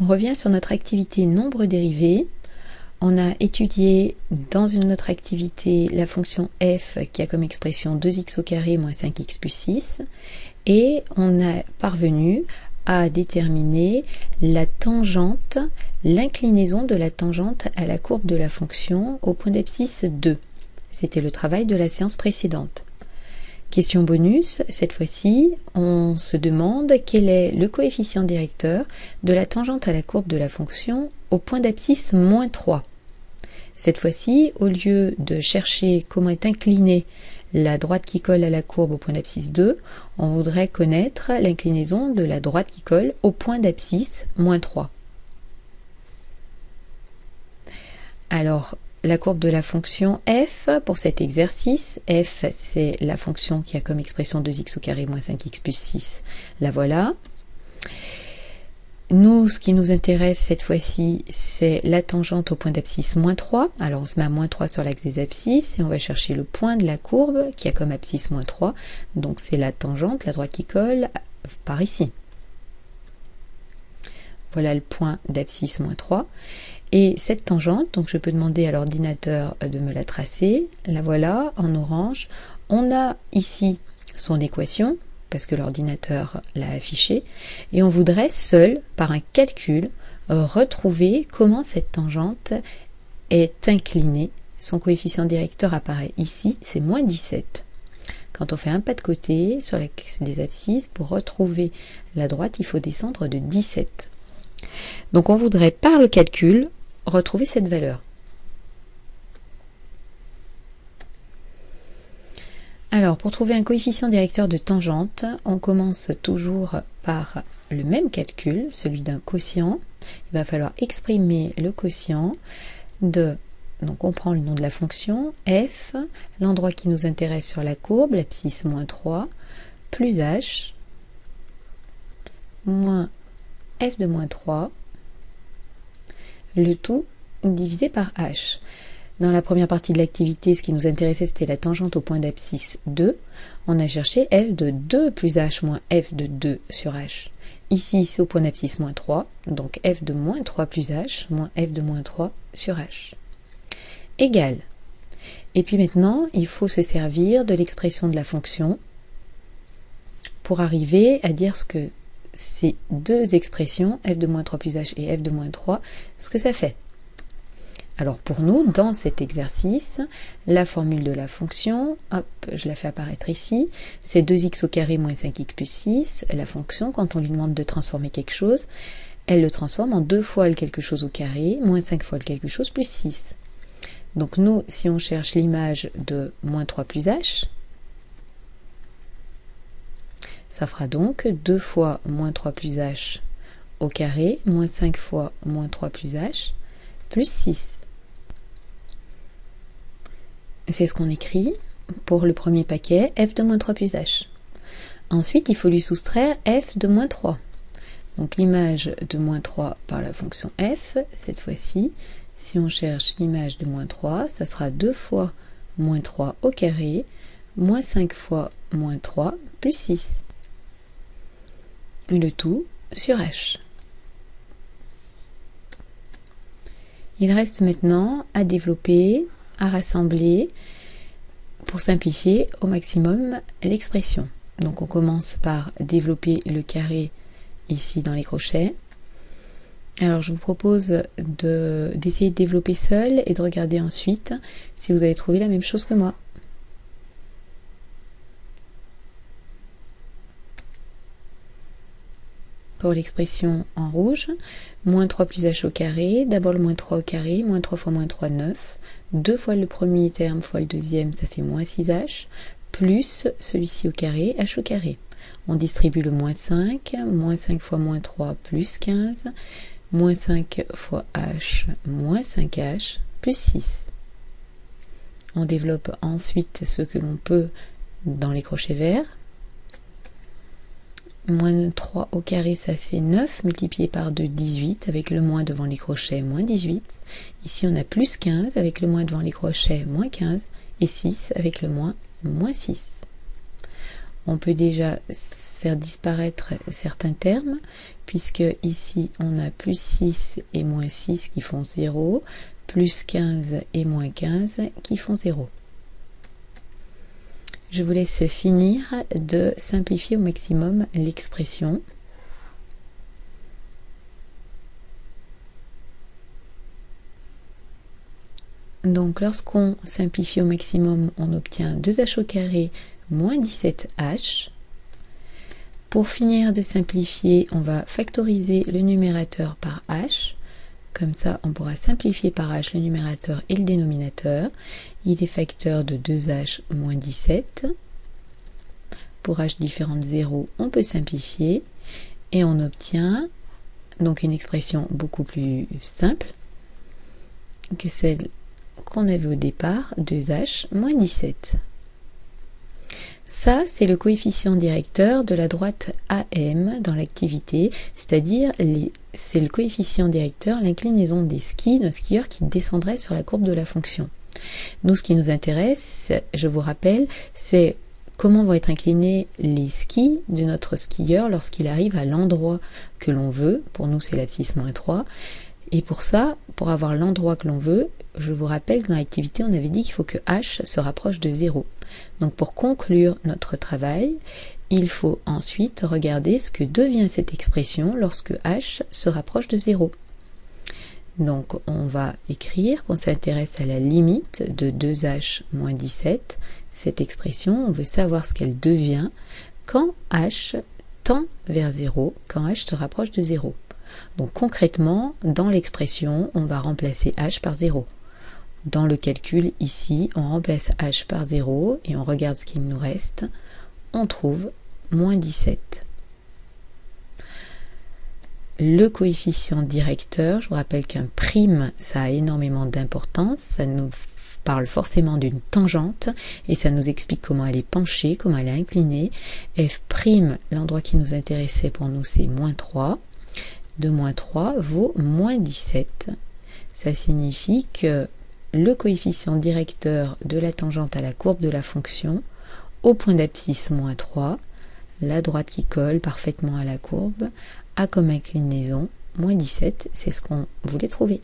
On revient sur notre activité nombre dérivé. On a étudié dans une autre activité la fonction f qui a comme expression 2x au carré moins 5x plus 6 et on a parvenu à déterminer la tangente, l'inclinaison de la tangente à la courbe de la fonction au point d'abscisse 2. C'était le travail de la séance précédente. Question bonus, cette fois-ci, on se demande quel est le coefficient directeur de la tangente à la courbe de la fonction au point d'abscisse moins 3. Cette fois-ci, au lieu de chercher comment est inclinée la droite qui colle à la courbe au point d'abscisse 2, on voudrait connaître l'inclinaison de la droite qui colle au point d'abscisse moins 3. Alors, la courbe de la fonction f, pour cet exercice, f c'est la fonction qui a comme expression 2x au carré moins 5x plus 6, la voilà. Nous, ce qui nous intéresse cette fois-ci, c'est la tangente au point d'abscisse moins 3. Alors on se met à moins 3 sur l'axe des abscisses et on va chercher le point de la courbe qui a comme abscisse moins 3. Donc c'est la tangente, la droite qui colle, par ici. Voilà le point d'abscisse moins 3. Et cette tangente, donc je peux demander à l'ordinateur de me la tracer. La voilà en orange. On a ici son équation, parce que l'ordinateur l'a affichée, et on voudrait seul, par un calcul, retrouver comment cette tangente est inclinée. Son coefficient directeur apparaît ici, c'est moins 17. Quand on fait un pas de côté sur l'axe des abscisses, pour retrouver la droite, il faut descendre de 17. Donc on voudrait, par le calcul, retrouver cette valeur. Alors, pour trouver un coefficient directeur de tangente, on commence toujours par le même calcul, celui d'un quotient. Il va falloir exprimer le quotient de, donc on prend le nom de la fonction, f, l'endroit qui nous intéresse sur la courbe, l'abscisse moins 3, plus h, moins f de moins 3, le tout divisé par h. Dans la première partie de l'activité, ce qui nous intéressait, c'était la tangente au point d'abscisse 2. On a cherché f de 2 plus h moins f de 2 sur h. Ici, c'est au point d'abscisse moins 3, donc f de moins 3 plus h moins f de moins 3 sur h. Égal. Et puis maintenant, il faut se servir de l'expression de la fonction pour arriver à dire ce que ces deux expressions, f de moins 3 plus h et f de moins 3, ce que ça fait. Alors pour nous, dans cet exercice, la formule de la fonction, hop, je la fais apparaître ici, c'est 2x au carré moins 5x plus 6. La fonction, quand on lui demande de transformer quelque chose, elle le transforme en 2 fois le quelque chose au carré, moins 5 fois le quelque chose plus 6. Donc nous, si on cherche l'image de moins 3 plus h, ça fera donc 2 fois moins 3 plus h au carré, moins 5 fois moins 3 plus h, plus 6. C'est ce qu'on écrit pour le premier paquet, f de moins 3 plus h. Ensuite, il faut lui soustraire f de moins 3. Donc l'image de moins 3 par la fonction f, cette fois-ci, si on cherche l'image de moins 3, ça sera 2 fois moins 3 au carré, moins 5 fois moins 3, plus 6. Le tout sur h. Il reste maintenant à développer, à rassembler, pour simplifier au maximum l'expression. Donc on commence par développer le carré ici dans les crochets. Alors je vous propose d'essayer de développer seul et de regarder ensuite si vous avez trouvé la même chose que moi. Pour l'expression en rouge, moins 3 plus h au carré, d'abord le moins 3 au carré, moins 3 fois moins 3, 9, 2 fois le premier terme fois le deuxième, ça fait moins 6h, plus celui-ci au carré, h au carré. On distribue le moins 5 fois moins 3, plus 15, moins 5 fois h, moins 5h, plus 6. On développe ensuite ce que l'on peut dans les crochets verts. Moins 3 au carré, ça fait 9, multiplié par 2, 18, avec le moins devant les crochets, moins 18. Ici, on a plus 15, avec le moins devant les crochets, moins 15, et 6, avec le moins, moins 6. On peut déjà faire disparaître certains termes, puisque ici on a plus 6 et moins 6 qui font 0, plus 15 et moins 15 qui font 0. Je vous laisse finir de simplifier au maximum l'expression. Donc lorsqu'on simplifie au maximum, on obtient 2h au carré moins 17h. Pour finir de simplifier, on va factoriser le numérateur par h. Comme ça, on pourra simplifier par h le numérateur et le dénominateur. Il est facteur de 2h moins 17. Pour h différent de 0, on peut simplifier. Et on obtient donc une expression beaucoup plus simple que celle qu'on avait au départ, 2h moins 17. Ça, c'est le coefficient directeur de la droite AM dans l'activité, c'est-à-dire c'est le coefficient directeur, l'inclinaison des skis d'un skieur qui descendrait sur la courbe de la fonction. Nous, ce qui nous intéresse, je vous rappelle, c'est comment vont être inclinés les skis de notre skieur lorsqu'il arrive à l'endroit que l'on veut. Pour nous, c'est l'abscisse moins 3. Et pour ça, pour avoir l'endroit que l'on veut, je vous rappelle que dans l'activité, on avait dit qu'il faut que h se rapproche de 0. Donc pour conclure notre travail, il faut ensuite regarder ce que devient cette expression lorsque h se rapproche de 0. Donc on va écrire qu'on s'intéresse à la limite de 2h moins 17. Cette expression, on veut savoir ce qu'elle devient quand h tend vers 0, quand h se rapproche de 0. Donc concrètement, dans l'expression, on va remplacer h par 0. Dans le calcul ici, on remplace h par 0 et on regarde ce qu'il nous reste. On trouve moins 17. Le coefficient directeur, je vous rappelle qu'un prime, ça a énormément d'importance. Ça nous parle forcément d'une tangente et ça nous explique comment elle est penchée, comment elle est inclinée. F', l'endroit qui nous intéressait pour nous, c'est moins 3. De moins 3 vaut moins 17. Ça signifie que le coefficient directeur de la tangente à la courbe de la fonction, au point d'abscisse moins 3, la droite qui colle parfaitement à la courbe, a comme inclinaison moins 17. C'est ce qu'on voulait trouver.